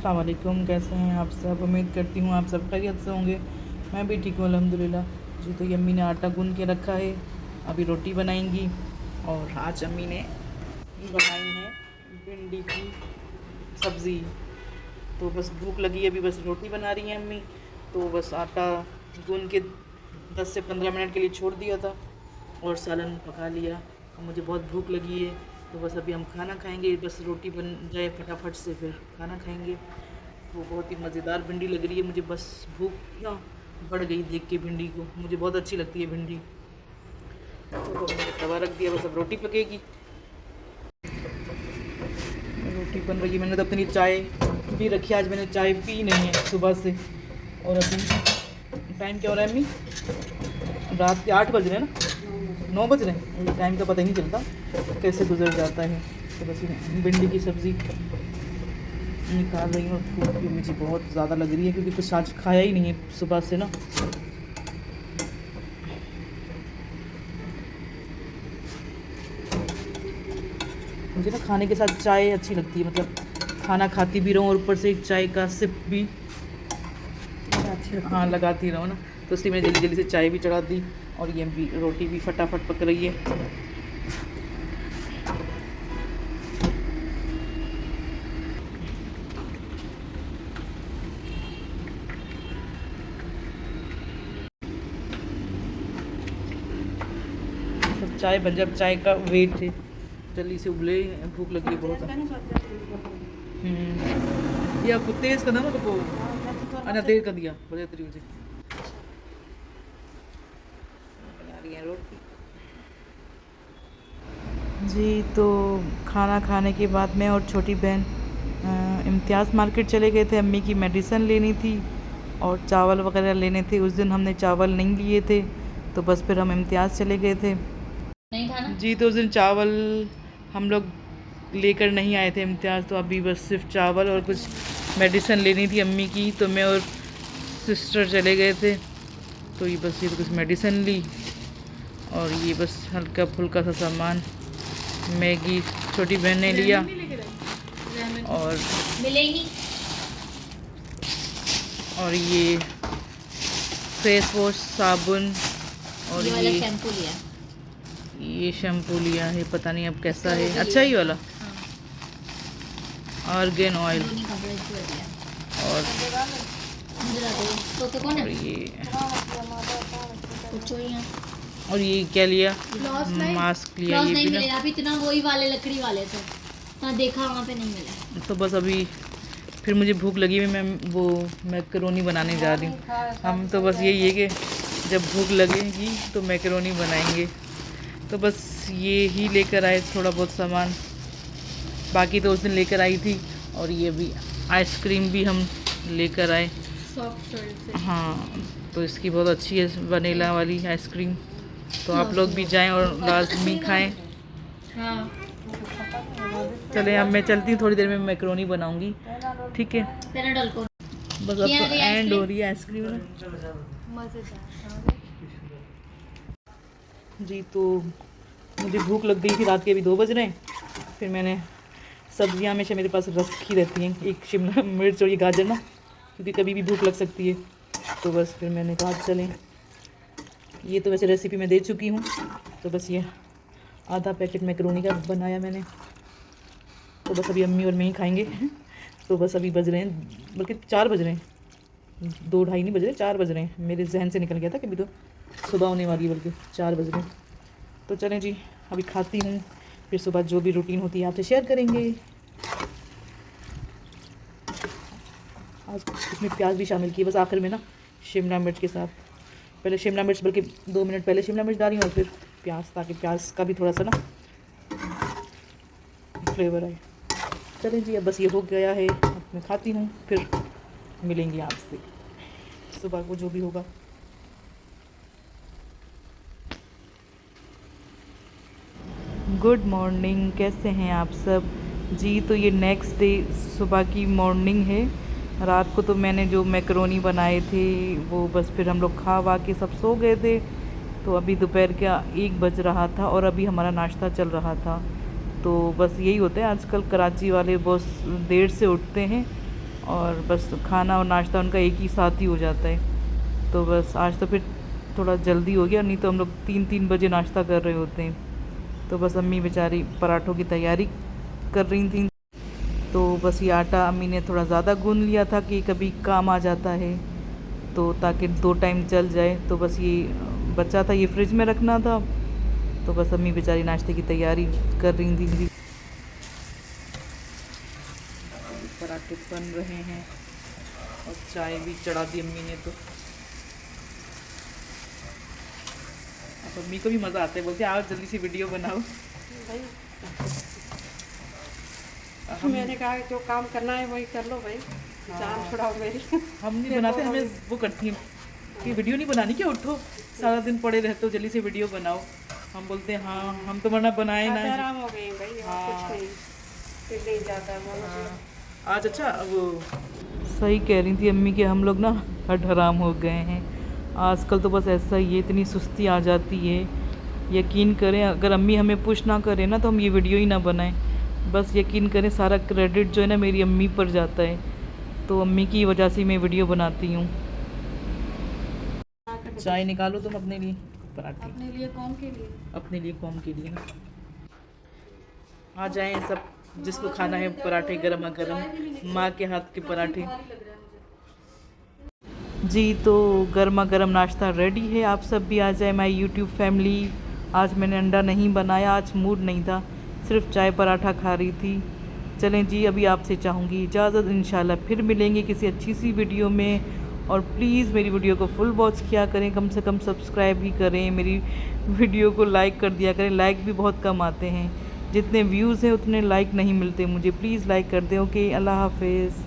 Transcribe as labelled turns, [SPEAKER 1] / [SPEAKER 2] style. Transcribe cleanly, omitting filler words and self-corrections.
[SPEAKER 1] अस्सलाम वालेकुम, कैसे हैं आप सब। उम्मीद करती हूँ आप सब खैरियत से होंगे। मैं भी ठीक हूँ अल्हम्दुलिल्लाह जी। तो ये अम्मी ने आटा गूंद के रखा है, अभी रोटी बनाएंगी। और आज अम्मी ने बनाई है भिंडी की सब्ज़ी। तो बस भूख लगी है, अभी बस रोटी बना रही हैं अम्मी। तो बस आटा गूंद के 10 से 15 मिनट के लिए छोड़ दिया था और सालन पका लिया। मुझे बहुत भूख लगी है, तो बस अभी हम खाना खाएंगे। बस रोटी बन जाए फटाफट से फिर खाना खाएंगे। वो बहुत ही मज़ेदार भिंडी लग रही है मुझे। बस भूख ना बढ़ गई देख के भिंडी को, मुझे बहुत अच्छी लगती है भिंडी। तो मैंने तवा रख दिया, बस अब रोटी पकेगी। रोटी बन रही है। मैंने तो अपनी चाय भी रखी, आज मैंने चाय पी नहीं है सुबह से। और अभी टाइम क्या हो रहा है अम्मी? रात के 8 बज रहे हैं ना, 9 बज रहे हैं। टाइम का पता ही नहीं चलता कैसे गुजर जाता है। तो बस भिंडी की सब्ज़ी निकाल रही हूँ। भूख भी मुझे बहुत ज़्यादा लग रही है क्योंकि कुछ आज खाया ही नहीं है सुबह से ना। मुझे ना खाने के साथ चाय अच्छी लगती है, मतलब खाना खाती भी रहूँ और ऊपर से एक चाय का सिप भी हाँ लगाती रहूँ ना। तो इसलिए मैंने जल्दी जल्दी से चाय भी चढ़ा दी और ये भी रोटी भी फटाफट पक रही है। सब चाय बन जब चाय का वेट है, जल्दी से उबले। भूख लगी है बहुत। या आपको तेज़ करना ना तो अना तेज़ कर दिया बजे तरीके से बना रही है रोटी जी। तो खाना खाने के बाद मैं और छोटी बहन इम्तियाज़ मार्केट चले गए थे। अम्मी की मेडिसिन लेनी थी और चावल वगैरह लेने थे। उस दिन हमने चावल नहीं लिए थे, तो बस फिर हम इम्तियाज़ चले गए थे
[SPEAKER 2] नहीं खाना
[SPEAKER 1] जी। तो उस दिन चावल हम लोग लेकर नहीं आए थे इम्तियाज़। तो अभी बस सिर्फ चावल और कुछ मेडिसिन लेनी थी अम्मी की, तो मैं और सिस्टर चले गए थे। तो ये बस ये तो कुछ मेडिसिन ली और ये बस हल्का फुल्का सा सामान मैगी छोटी बहन ने लिया और
[SPEAKER 2] मिलेगी।
[SPEAKER 1] और ये फेस वॉश साबुन और
[SPEAKER 2] ये वाला शैम्पू लिया,
[SPEAKER 1] ये शैम्पू लिया है, पता नहीं अब कैसा है। अच्छा ही वाला आर्गन ऑयल और ये क्या लिया, मास्क लिया। ये
[SPEAKER 2] नहीं
[SPEAKER 1] भी
[SPEAKER 2] मिले अभी, इतना वही वाले लकड़ी वाले थे, हाँ देखा वहाँ पे नहीं मिला।
[SPEAKER 1] तो बस अभी फिर मुझे भूख लगी है, मैं वो मैकरोनी बनाने जा रही हूँ। हम तो बस यही है कि जब भूख लगेगी तो मैकरोनी बनाएंगे। तो बस ये ही लेकर आए थोड़ा बहुत सामान, बाकी तो उस दिन लेकर आई थी। और ये भी आइसक्रीम भी हम लेकर आए। हाँ, तो इसकी बहुत अच्छी है वनीला वाली आइसक्रीम। तो आप लोग भी जाएं और लाजमी खाएं।
[SPEAKER 2] हाँ।
[SPEAKER 1] चले अब मैं चलती हूँ, थोड़ी देर में मैकरोनी बनाऊंगी, ठीक है। बस अब तो एंड हो रही है आइसक्रीम ना जी। तो मुझे भूख लग गई थी, रात के अभी 2 बज रहे हैं। फिर मैंने सब्जियां हमेशा मेरे पास रखी रहती हैं, एक शिमला मिर्च और ये गाजर ना, क्योंकि कभी भी भूख लग सकती है। तो बस फिर मैंने कहा चलें। ये तो वैसे रेसिपी मैं दे चुकी हूँ। तो बस ये आधा पैकेट मैकरोनी का बनाया मैंने। तो बस अभी अम्मी और मैं ही खाएंगे। तो बस अभी बज रहे हैं, बल्कि 4 बज रहे हैं, 2 ढाई नहीं बज रहे, 4 बज रहे हैं। मेरे जहन से निकल गया था कि अभी तो सुबह होने वाली है, बल्कि 4 बज रहे हैं। तो चलें जी, अभी खाती हूँ, फिर सुबह जो भी रूटीन होती है आपसे शेयर करेंगे। आज इसमें प्याज भी शामिल किए बस आखिर में ना, शिमला मिर्च के साथ। पहले शिमला मिर्च, बल्कि 2 मिनट पहले शिमला मिर्च डाली और फिर प्याज, ताकि प्याज का भी थोड़ा सा ना फ्लेवर आए। चलें जी, अब बस ये हो गया है, अब मैं खाती हूँ, फिर मिलेंगे आपसे सुबह को जो भी होगा। गुड मॉर्निंग, कैसे हैं आप सब जी। तो ये नेक्स्ट डे सुबह की मॉर्निंग है। रात को तो मैंने जो मैकरोनी बनाए थे वो बस फिर हम लोग खा वा के सब सो गए थे। तो अभी दोपहर का 1 बज रहा था और अभी हमारा नाश्ता चल रहा था। तो बस यही होता है आजकल, कराची वाले बहुत देर से उठते हैं और बस खाना और नाश्ता उनका एक ही साथ ही हो जाता है। तो बस आज तो फिर थोड़ा जल्दी हो गया, नहीं तो हम लोग 3-3 बजे नाश्ता कर रहे होते हैं। तो बस अम्मी बेचारी पराठों की तैयारी कर रही थी। तो बस ये आटा अम्मी ने थोड़ा ज़्यादा गूंद लिया था कि कभी काम आ जाता है, तो ताकि 2 टाइम चल जाए। तो बस ये बचा था, ये फ्रिज में रखना था। तो बस अम्मी बेचारी नाश्ते की तैयारी कर रही थी। पराठे बन रहे हैं और चाय भी चढ़ा दी अम्मी ने। तो अब अम्मी को भी मज़ा आता है, बोलते आओ जल्दी से वीडियो बनाओ।
[SPEAKER 3] मैंने कहा जो काम करना है वही कर लो भाई, जान छुड़ाओ मेरी।
[SPEAKER 1] हम नहीं बनाते, हमें वो करती हैं कि वीडियो नहीं बनानी, क्या उठो सारा दिन पड़े रहते हो, जल्दी से वीडियो बनाओ। हम बोलते हैं हाँ हम तो वरना बनाए ना।
[SPEAKER 3] आराम हो गई भाई, और कुछ नहीं, फिर नहीं जाता बोलो।
[SPEAKER 1] आज अच्छा वो सही कह रही थी अम्मी कि हम लोग ना हट हराम हो गए हैं आजकल। तो बस ऐसा ही है, इतनी सुस्ती आ जाती है। यकीन करें अगर अम्मी हमें पुश ना करे ना तो हम ये वीडियो ही ना बनाएं। बस यकीन करें सारा क्रेडिट जो है ना मेरी अम्मी पर जाता है। तो अम्मी की वजह से मैं वीडियो बनाती हूँ। चाय निकालो तुम अपने लिए, पराठे
[SPEAKER 3] अपने लिए कौन के लिए?
[SPEAKER 1] अपने लिए कौम के लिए ना। आ जाएं सब, जिसको खाना है पराठे गरमा गरम, माँ के हाथ के पराठे। जी तो गर्मा गर्म नाश्ता रेडी है, आप सब भी आ जाए माय यूट्यूब फैमिली। आज मैंने अंडा नहीं बनाया, आज मूड नहीं था, सिर्फ चाय पराठा खा रही थी। चलें जी, अभी आपसे चाहूँगी इजाज़त, इंशाल्लाह फिर मिलेंगे किसी अच्छी सी वीडियो में। और प्लीज़ मेरी वीडियो को फुल वॉच किया करें, कम से कम सब्सक्राइब भी करें, मेरी वीडियो को लाइक कर दिया करें। लाइक भी बहुत कम आते हैं, जितने व्यूज़ हैं उतने लाइक नहीं मिलते मुझे। प्लीज़ लाइक कर दें। ओके, अल्लाह हाफिज़।